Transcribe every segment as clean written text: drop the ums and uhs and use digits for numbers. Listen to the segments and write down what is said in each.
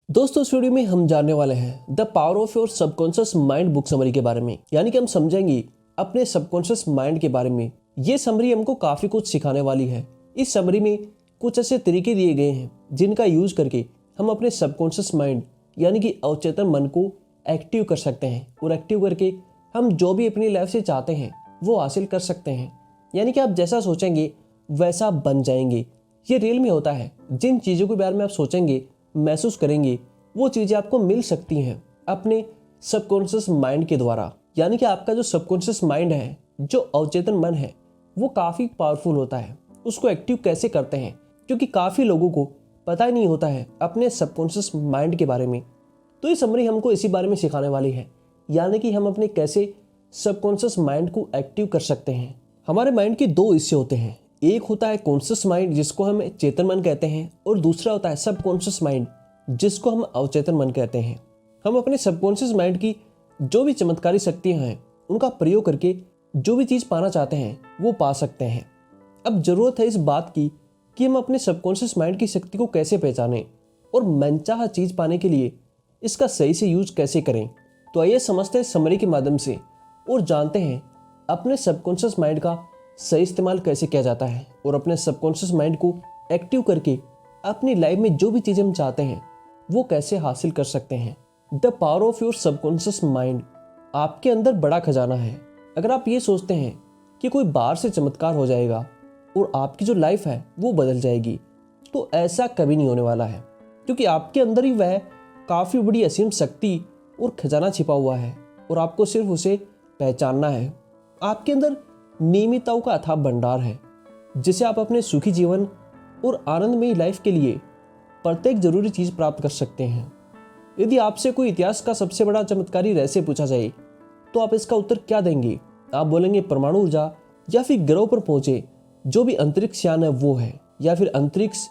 दोस्तों, इस वीडियो में हम जानने वाले हैं the power of your subconscious mind book summary के बारे में। यानी कि हम समझेंगे अपने सबकॉन्शियस माइंड के बारे में। ये समरी हमको काफ़ी कुछ सिखाने वाली है। इस समरी में कुछ ऐसे तरीके दिए गए हैं जिनका यूज करके हम अपने सबकॉन्शियस माइंड यानी कि अवचेतन मन को एक्टिव कर सकते हैं और एक्टिव करके हम जो भी अपनी लाइफ से चाहते हैं वो हासिल कर सकते हैं। यानी कि आप जैसा सोचेंगे वैसा बन जाएंगे। ये रियल में होता है। जिन चीज़ों के बारे में आप सोचेंगे, महसूस करेंगे, वो चीज़ें आपको मिल सकती हैं अपने सबकॉन्शियस माइंड के द्वारा। यानी कि आपका जो सबकॉन्शियस माइंड है, जो अवचेतन मन है, वो काफ़ी पावरफुल होता है। उसको एक्टिव कैसे करते हैं, क्योंकि काफ़ी लोगों को पता ही नहीं होता है अपने सबकॉन्शियस माइंड के बारे में। तो ये समरी हमको इसी बारे में सिखाने वाली है। यानी कि हम अपने कैसे सबकॉन्शियस माइंड को एक्टिव कर सकते हैं। हमारे माइंड के दो हिस्से होते हैं। एक होता है कॉन्शियस माइंड, जिसको हम चेतन मन कहते हैं, और दूसरा होता है सबकॉन्शियस माइंड, जिसको हम अवचेतन मन कहते हैं। हम अपने सबकॉन्शियस माइंड की जो भी चमत्कारी शक्तियां हैं, उनका प्रयोग करके जो भी चीज़ पाना चाहते हैं वो पा सकते हैं। अब ज़रूरत है इस बात की कि हम अपने सबकॉन्शियस माइंड की शक्ति को कैसे पहचानें और मनचाहा चीज़ पाने के लिए इसका सही से यूज कैसे करें। तो आइए समझते हैं समरी के माध्यम से और जानते हैं अपने सबकॉन्शियस माइंड का सही इस्तेमाल कैसे किया जाता है और अपने सबकॉन्शियस माइंड को एक्टिव करके अपनी लाइफ में जो भी चीज़ें हम चाहते हैं वो कैसे हासिल कर सकते हैं। The power of your subconscious mind आपके अंदर बड़ा खजाना है। अगर आप ये सोचते हैं कि कोई बाहर से चमत्कार हो जाएगा और आपकी जो लाइफ है वो बदल जाएगी, तो ऐसा कभी नहीं होने वाला है, क्योंकि आपके अंदर ही वह काफ़ी बड़ी असीम शक्ति और खजाना छिपा हुआ है और आपको सिर्फ उसे पहचानना है। आपके अंदर नियमितताओं का अथाह भंडार है, जिसे आप अपने सुखी जीवन और आनंदमयी लाइफ के लिए प्रत्येक जरूरी चीज प्राप्त कर सकते हैं। यदि आपसे कोई इतिहास का सबसे बड़ा चमत्कारी रहस्य पूछा जाए तो आप इसका उत्तर क्या देंगे? आप बोलेंगे परमाणु ऊर्जा, या फिर ग्रहों पर पहुंचे जो भी अंतरिक्ष यान है वो है, या फिर अंतरिक्ष,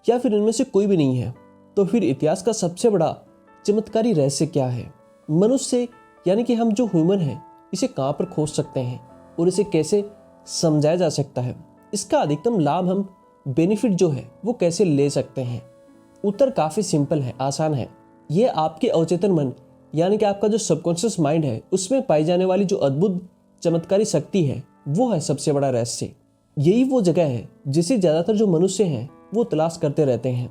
या फिर इनमें से कोई भी नहीं है। तो फिर इतिहास का सबसे बड़ा चमत्कारी रहस्य क्या है? मनुष्य यानी कि हम जो ह्यूमन है, इसे कहाँ पर खोज सकते हैं और इसे कैसे समझाया जा सकता है? इसका अधिकतम लाभ हम बेनिफिट जो है वो कैसे ले सकते हैं? उत्तर काफ़ी सिंपल है, आसान है। ये आपके अवचेतन मन यानी कि आपका जो सबकॉन्शियस माइंड है, उसमें पाई जाने वाली जो अद्भुत चमत्कारी शक्ति है वो है सबसे बड़ा रहस्य। यही वो जगह है जिसे ज़्यादातर जो मनुष्य हैं वो तलाश करते रहते हैं।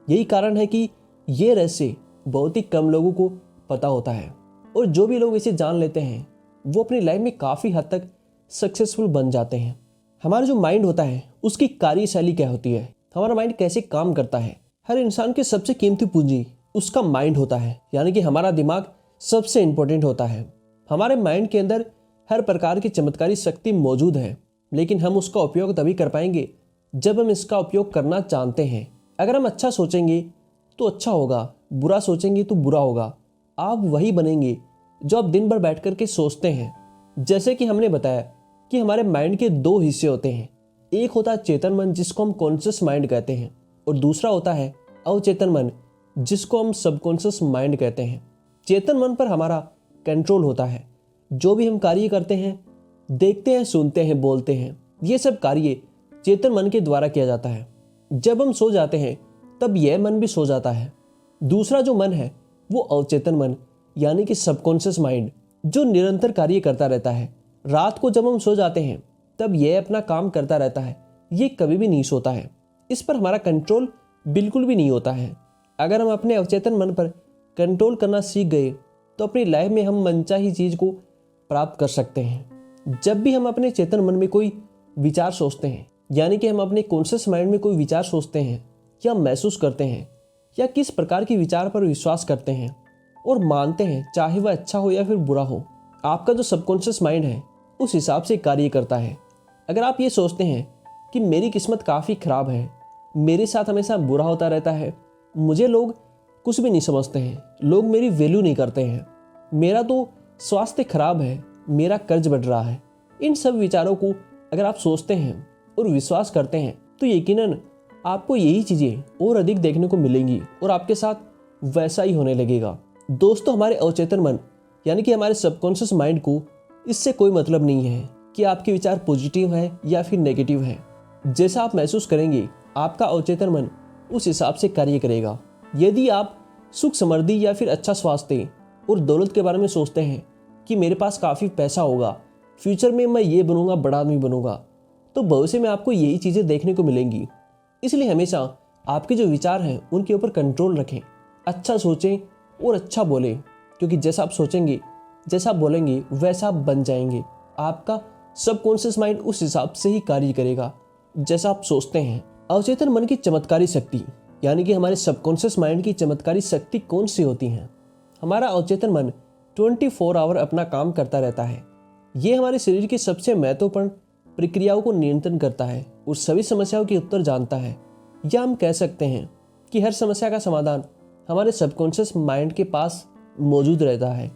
यही कारण है कि ये रहस्य बहुत ही कम लोगों को पता होता है, और जो भी लोग इसे जान लेते हैं वो अपनी लाइफ में काफ़ी हद तक सक्सेसफुल बन जाते हैं। हमारा जो माइंड होता है उसकी कार्यशैली क्या होती है, हमारा माइंड कैसे काम करता है? हर इंसान के सबसे कीमती पूंजी उसका माइंड होता है। यानी कि हमारा दिमाग सबसे इंपॉर्टेंट होता है। हमारे माइंड के अंदर हर प्रकार की चमत्कारी शक्ति मौजूद है, लेकिन हम उसका उपयोग तभी कर पाएंगे जब हम इसका उपयोग करना जानते हैं। अगर हम अच्छा सोचेंगे तो अच्छा होगा, बुरा सोचेंगे तो बुरा होगा। आप वही बनेंगे जो आप दिन भर बैठ करके सोचते हैं। जैसे कि हमने बताया कि हमारे माइंड के दो हिस्से होते हैं। एक होता है चेतन मन, जिसको हम कॉन्शियस माइंड कहते हैं, और दूसरा होता है अवचेतन मन, जिसको हम सबकॉन्शियस माइंड कहते हैं। चेतन मन पर हमारा कंट्रोल होता है। जो भी हम कार्य करते हैं, देखते हैं, सुनते हैं, बोलते हैं, ये सब कार्य चेतन मन के द्वारा किया जाता है। जब हम सो जाते हैं तब यह मन भी सो जाता है। दूसरा जो मन है वो अवचेतन मन यानी कि सबकॉन्शियस माइंड, जो निरंतर कार्य करता रहता है। रात को जब हम सो जाते हैं तब यह अपना काम करता रहता है, ये कभी भी नहीं सोता है। इस पर हमारा कंट्रोल बिल्कुल भी नहीं होता है। अगर हम अपने अवचेतन मन पर कंट्रोल करना सीख गए तो अपनी लाइफ में हम मनचाही चीज़ को प्राप्त कर सकते हैं। जब भी हम अपने चेतन मन में कोई विचार सोचते हैं, यानी कि हम अपने कॉन्शियस माइंड में कोई विचार सोचते हैं या महसूस करते हैं, या किस प्रकार के विचार पर विश्वास करते हैं और मानते हैं, चाहे वह अच्छा हो या फिर बुरा हो, आपका जो सबकॉन्शियस माइंड है उस हिसाब से कार्य करता है। अगर आप ये सोचते हैं कि मेरी किस्मत काफ़ी ख़राब है, मेरे साथ हमेशा बुरा होता रहता है, मुझे लोग कुछ भी नहीं समझते हैं, लोग मेरी वैल्यू नहीं करते हैं, मेरा तो स्वास्थ्य खराब है, मेरा कर्ज बढ़ रहा है, इन सब विचारों को अगर आप सोचते हैं और विश्वास करते हैं तो यकीनन आपको यही चीज़ें और अधिक देखने को मिलेंगी और आपके साथ वैसा ही होने लगेगा। दोस्तों, हमारे अवचेतन मन यानी कि हमारे सबकॉन्शियस माइंड को इससे कोई मतलब नहीं है कि आपके विचार पॉजिटिव हैं या फिर नेगेटिव हैं। जैसा आप महसूस करेंगे आपका अवचेतन मन उस हिसाब से कार्य करेगा। यदि आप सुख समृद्धि या फिर अच्छा स्वास्थ्य और दौलत के बारे में सोचते हैं कि मेरे पास काफ़ी पैसा होगा, फ्यूचर में मैं ये बनूंगा, बड़ा आदमी बनूंगा, तो भविष्य में आपको यही चीज़ें देखने को मिलेंगी। इसलिए हमेशा आपके जो विचार हैं उनके ऊपर कंट्रोल रखें, अच्छा सोचें और अच्छा बोलें, क्योंकि जैसा आप सोचेंगे, जैसा आप बोलेंगे, वैसा आप बन जाएंगे। आपका सबकॉन्शियस माइंड उस हिसाब से ही कार्य करेगा जैसा आप सोचते हैं। अवचेतन मन की चमत्कारी शक्ति, यानी कि हमारे सबकॉन्शियस माइंड की चमत्कारी शक्ति कौन सी होती है? हमारा अवचेतन मन 24 आवर अपना काम करता रहता है। ये हमारे शरीर की सबसे महत्वपूर्ण प्रक्रियाओं को नियंत्रण करता है और सभी समस्याओं के उत्तर जानता है। या हम कह सकते हैं कि हर समस्या का समाधान हमारे सबकॉन्शियस माइंड के पास मौजूद रहता है।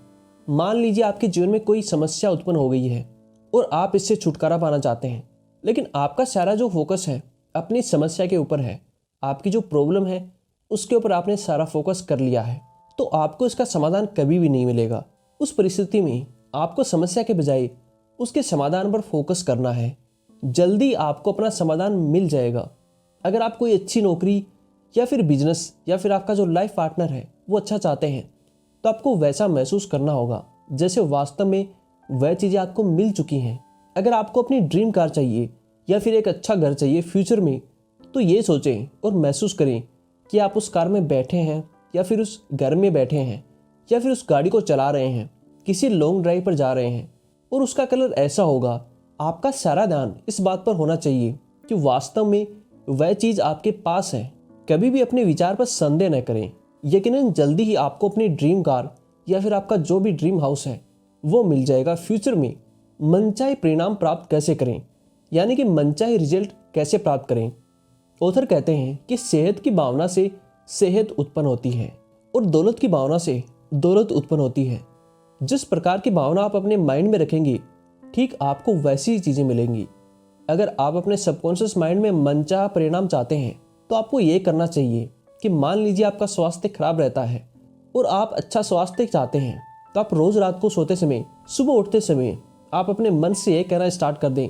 मान लीजिए आपके जीवन में कोई समस्या उत्पन्न हो गई है और आप इससे छुटकारा पाना चाहते हैं, लेकिन आपका सारा जो फोकस है अपनी समस्या के ऊपर है, आपकी जो प्रॉब्लम है उसके ऊपर आपने सारा फोकस कर लिया है, तो आपको इसका समाधान कभी भी नहीं मिलेगा। उस परिस्थिति में आपको समस्या के बजाय उसके समाधान पर फोकस करना है। जल्दी आपको अपना समाधान मिल जाएगा। अगर आप कोई अच्छी नौकरी या फिर बिजनेस या फिर आपका जो लाइफ पार्टनर है वो अच्छा चाहते हैं, तो आपको वैसा महसूस करना होगा जैसे वास्तव में वह चीज़ें आपको मिल चुकी हैं। अगर आपको अपनी ड्रीम कार चाहिए या फिर एक अच्छा घर चाहिए फ्यूचर में, तो ये सोचें और महसूस करें कि आप उस कार में बैठे हैं या फिर उस घर में बैठे हैं या फिर उस गाड़ी को चला रहे हैं, किसी लॉन्ग ड्राइव पर जा रहे हैं और उसका कलर ऐसा होगा। आपका सारा ध्यान इस बात पर होना चाहिए कि वास्तव में वह चीज़ आपके पास है। कभी भी अपने विचार पर संदेह न करें। यकीनन जल्दी ही आपको अपनी ड्रीम कार या फिर आपका जो भी ड्रीम हाउस है वो मिल जाएगा। फ्यूचर में मनचाहे परिणाम प्राप्त कैसे करें, यानी कि मनचाहे रिजल्ट कैसे प्राप्त करें? ऑथर कहते हैं कि सेहत की भावना से सेहत उत्पन्न होती है और दौलत की भावना से दौलत उत्पन्न होती है। जिस प्रकार की भावना आप अपने माइंड में रखेंगे, ठीक आपको वैसी ही चीज़ें मिलेंगी। अगर आप अपने सबकॉन्शियस माइंड में मनचाहा परिणाम चाहते हैं, तो आपको ये करना चाहिए कि मान लीजिए आपका स्वास्थ्य खराब रहता है और आप अच्छा स्वास्थ्य चाहते हैं, तो आप रोज़ रात को सोते समय, सुबह उठते समय आप अपने मन से ये कहना स्टार्ट कर दें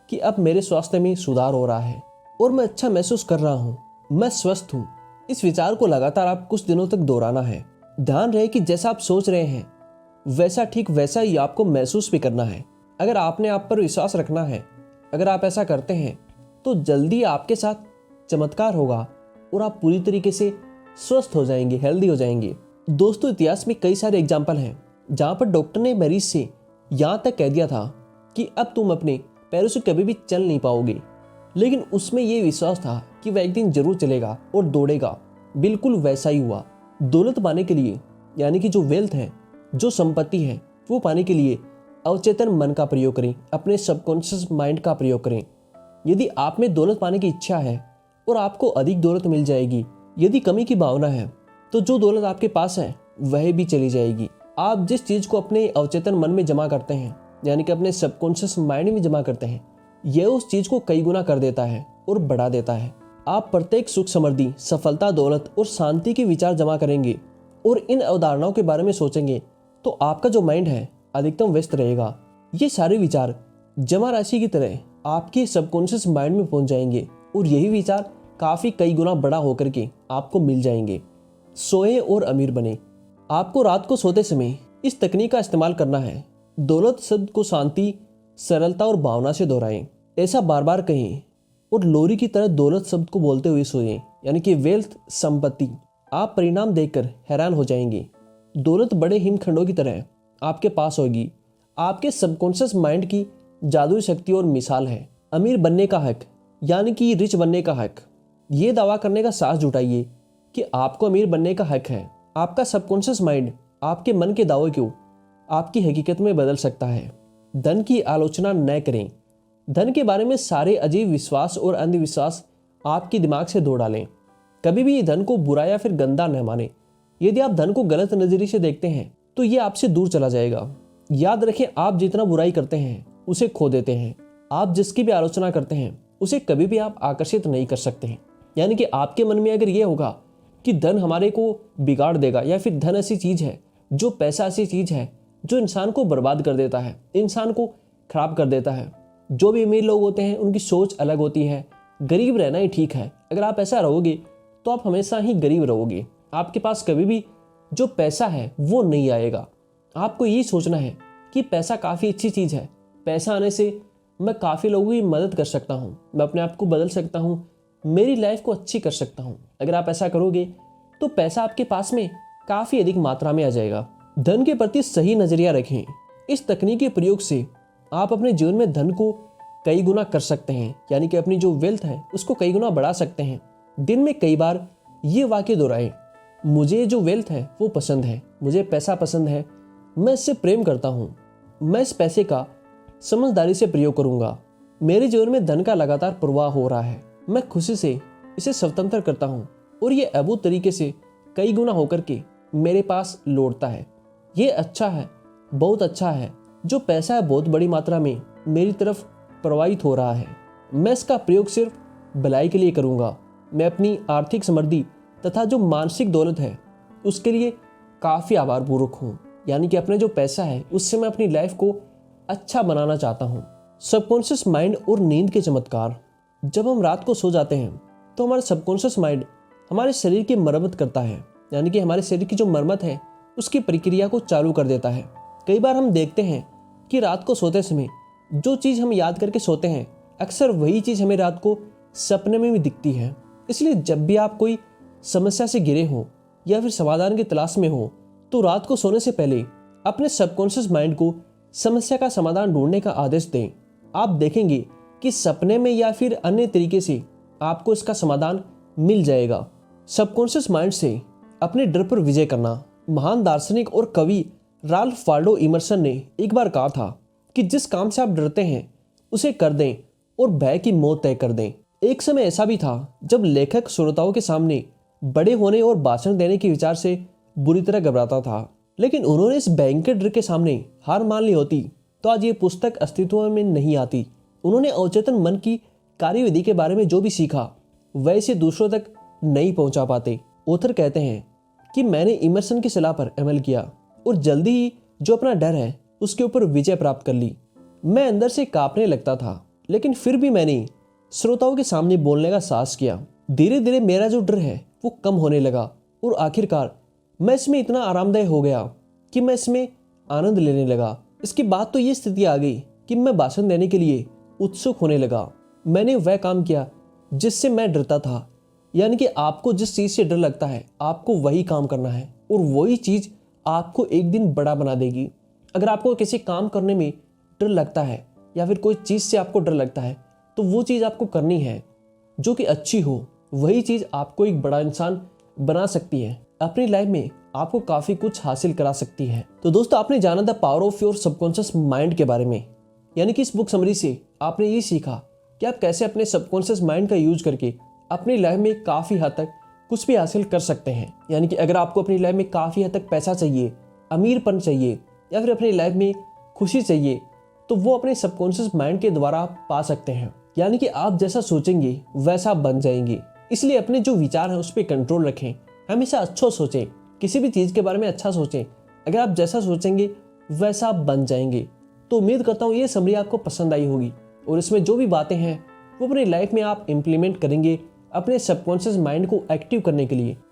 कि अब मेरे स्वास्थ्य में सुधार हो रहा है और मैं अच्छा महसूस कर रहा हूँ, मैं स्वस्थ हूँ। इस विचार को लगातार आप कुछ दिनों तक दोहराना है। ध्यान रहे कि जैसा आप सोच रहे हैं वैसा ठीक वैसा ही आपको महसूस भी करना है। अगर आपने आप पर विश्वास रखना है, अगर आप ऐसा करते हैं, तो जल्दी आपके साथ चमत्कार होगा और आप पूरी तरीके से स्वस्थ हो जाएंगे, हेल्दी हो जाएंगे। दोस्तों, इतिहास में कई सारे एग्जाम्पल हैं जहाँ पर डॉक्टर ने मरीज से यहाँ तक कह दिया था कि अब तुम अपने पैरों से कभी भी चल नहीं पाओगे, लेकिन उसमें यह विश्वास था कि वह एक दिन जरूर चलेगा और दौड़ेगा। बिल्कुल वैसा ही हुआ। दौलत पाने के लिए, यानी कि जो वेल्थ है, जो संपत्ति है, वो पाने के लिए अवचेतन मन का प्रयोग करें, अपने सबकॉन्शियस माइंड का प्रयोग करें। यदि आप में दौलत पाने की इच्छा है और आपको अधिक दौलत मिल जाएगी। यदि कमी की भावना है तो जो दौलत आपके पास है वह भी चली जाएगी। आप जिस चीज़ को अपने अवचेतन मन में जमा करते हैं, यानी कि अपने सबकॉन्शियस माइंड में जमा करते हैं, यह उस चीज़ को कई गुना कर देता है और बढ़ा देता है। आप प्रत्येक सुख समृद्धि, सफलता, दौलत और शांति के विचार जमा करेंगे और इन अवधारणाओं के बारे में सोचेंगे, तो आपका जो माइंड है अधिकतम व्यस्त रहेगा। ये सारे विचार जमा राशि की तरह आपके सबकॉन्शियस माइंड में पहुंच जाएंगे और यही विचार काफ़ी कई गुना बड़ा होकर के आपको मिल जाएंगे। सोए और अमीर बने। आपको रात को सोते समय इस तकनीक का इस्तेमाल करना है। दौलत शब्द को शांति, सरलता और भावना से दोहराएं। ऐसा बार बार कहें और लोरी की तरह दौलत शब्द को बोलते हुए सोएं, यानी कि वेल्थ, संपत्ति। आप परिणाम देखकर हैरान हो जाएंगे। दौलत बड़े हिमखंडों की तरह आपके पास होगी। आपके सबकॉन्शियस माइंड की जादुई शक्ति और मिसाल है। अमीर बनने का हक, यानी कि रिच बनने का हक। ये दावा करने का साहस जुटाइए कि आपको अमीर बनने का हक है। आपका सबकॉन्शियस माइंड आपके मन के दावे को आपकी हकीकत में बदल सकता है। धन की आलोचना न करें। धन के बारे में सारे अजीब विश्वास और अंधविश्वास आपके दिमाग से धो डालें। कभी भी धन को बुरा या फिर गंदा न माने। यदि आप धन को गलत नजरिए से देखते हैं तो ये आपसे दूर चला जाएगा। याद रखें, आप जितना बुराई करते हैं उसे खो देते हैं। आप जिसकी भी आलोचना करते हैं उसे कभी भी आप आकर्षित नहीं कर सकते हैं। यानी कि आपके मन में अगर ये होगा कि धन हमारे को बिगाड़ देगा, या फिर धन ऐसी चीज है, जो पैसा ऐसी चीज है जो इंसान को बर्बाद कर देता है, इंसान को खराब कर देता है। जो भी अमीर लोग होते हैं उनकी सोच अलग होती है। गरीब रहना ही ठीक है। अगर आप ऐसा रहोगे तो आप हमेशा ही गरीब रहोगे। आपके पास कभी भी जो पैसा है वो नहीं आएगा। आपको ये सोचना है कि पैसा काफ़ी अच्छी चीज़ है, पैसा आने से मैं काफ़ी लोगों की मदद कर सकता हूँ, मैं अपने आप को बदल सकता हूँ, मेरी लाइफ को अच्छी कर सकता हूँ। अगर आप ऐसा करोगे तो पैसा आपके पास में काफ़ी अधिक मात्रा में आ जाएगा। धन के प्रति सही नज़रिया रखें। इस तकनीक के प्रयोग से आप अपने जीवन में धन को कई गुना कर सकते हैं, यानी कि अपनी जो वेल्थ है उसको कई गुना बढ़ा सकते हैं। दिन में कई बार ये वाक्य दोहराएं, मुझे जो वेल्थ है वो पसंद है, मुझे पैसा पसंद है, मैं इससे प्रेम करता हूँ, मैं इस पैसे का समझदारी से प्रयोग करूँगा, मेरे जीवन में धन का लगातार प्रवाह हो रहा है, मैं खुशी से इसे स्वतंत्र करता हूँ और ये अद्भुत तरीके से कई गुना होकर के मेरे पास लौटता है। ये अच्छा है, बहुत अच्छा है, जो पैसा है बहुत बड़ी मात्रा में मेरी तरफ प्रवाहित हो रहा है, मैं इसका प्रयोग सिर्फ भलाई के लिए करूँगा। मैं अपनी आर्थिक समृद्धि तथा जो मानसिक दौलत है उसके लिए काफ़ी आभारपूर्वक हूँ, यानी कि अपने जो पैसा है उससे मैं अपनी लाइफ को अच्छा बनाना चाहता हूँ। सबकॉन्शियस माइंड और नींद के चमत्कार। जब हम रात को सो जाते हैं तो हमारा सबकॉन्शियस माइंड हमारे शरीर की मरम्मत करता है, यानी कि हमारे शरीर की जो मरम्मत है उसकी प्रक्रिया को चालू कर देता है। कई बार हम देखते हैं कि रात को सोते समय जो चीज़ हम याद करके सोते हैं अक्सर वही चीज़ हमें रात को सपने में भी दिखती है। इसलिए जब भी आप कोई समस्या से घिरे हो या फिर समाधान की तलाश में हो तो रात को सोने से पहले अपने सबकॉन्शियस माइंड को समस्या का समाधान ढूंढने का आदेश दें। आप देखेंगे कि सपने में या फिर अन्य तरीके से आपको इसका समाधान मिल जाएगा। सबकॉन्शियस माइंड से अपने डर पर विजय करना। महान दार्शनिक और कवि राल्फ वाल्डो इमर्सन ने एक बार कहा था कि जिस काम से आप डरते हैं उसे कर दें और भय की मौत तय कर दें। एक समय ऐसा भी था जब लेखक श्रोताओं के सामने बड़े होने और भाषण देने के विचार से बुरी तरह घबराता था, लेकिन उन्होंने इस भयंकर डर के सामने हार मान ली होती तो आज ये पुस्तक अस्तित्व में नहीं आती। उन्होंने अवचेतन मन की कार्यविधि के बारे में जो भी सीखा वह इसे दूसरों तक नहीं पहुंचा पाते। ऑथर कहते हैं कि मैंने इमर्सन की सलाह पर अमल किया और जल्दी ही जो अपना डर है उसके ऊपर विजय प्राप्त कर ली। मैं अंदर से कांपने लगता था, लेकिन फिर भी मैंने श्रोताओं के सामने बोलने का साहस किया। धीरे धीरे मेरा जो डर है वो कम होने लगा और आखिरकार मैं इसमें इतना आरामदायक हो गया कि मैं इसमें आनंद लेने लगा। इसके बाद तो ये स्थिति आ गई कि मैं भाषण देने के लिए उत्सुक होने लगा। मैंने वह काम किया जिससे मैं डरता था, यानी कि आपको जिस चीज़ से डर लगता है आपको वही काम करना है और वही चीज़ आपको एक दिन बड़ा बना देगी। अगर आपको किसी काम करने में डर लगता है या फिर कोई चीज़ से आपको डर लगता है तो वो चीज़ आपको करनी है जो कि अच्छी हो। वही चीज़ आपको एक बड़ा इंसान बना सकती है, अपनी लाइफ में आपको काफ़ी कुछ हासिल करा सकती है। तो दोस्तों, आपने जाना the power of your subconscious mind के बारे में, यानी कि इस बुक समरी से आपने ये सीखा कि आप कैसे अपने सबकॉन्शियस माइंड का यूज करके अपनी लाइफ में काफ़ी हद तक कुछ भी हासिल कर सकते हैं। यानी कि अगर आपको अपनी लाइफ में काफ़ी हद तक पैसा चाहिए, अमीरपन चाहिए या फिर अपनी लाइफ में खुशी चाहिए तो वो अपने सबकॉन्शियस माइंड के द्वारा आप पा सकते हैं। यानी कि आप जैसा सोचेंगे वैसा आप बन जाएंगे। इसलिए अपने जो विचार हैं उस पर कंट्रोल रखें, हमेशा अच्छा सोचें, किसी भी चीज़ के बारे में अच्छा सोचें। अगर आप जैसा सोचेंगे वैसा आप बन जाएंगे। तो उम्मीद करता हूँ ये समरी आपको पसंद आई होगी और इसमें जो भी बातें हैं वो अपनी लाइफ में आप इम्प्लीमेंट करेंगे अपने सबकॉन्शियस माइंड को एक्टिव करने के लिए।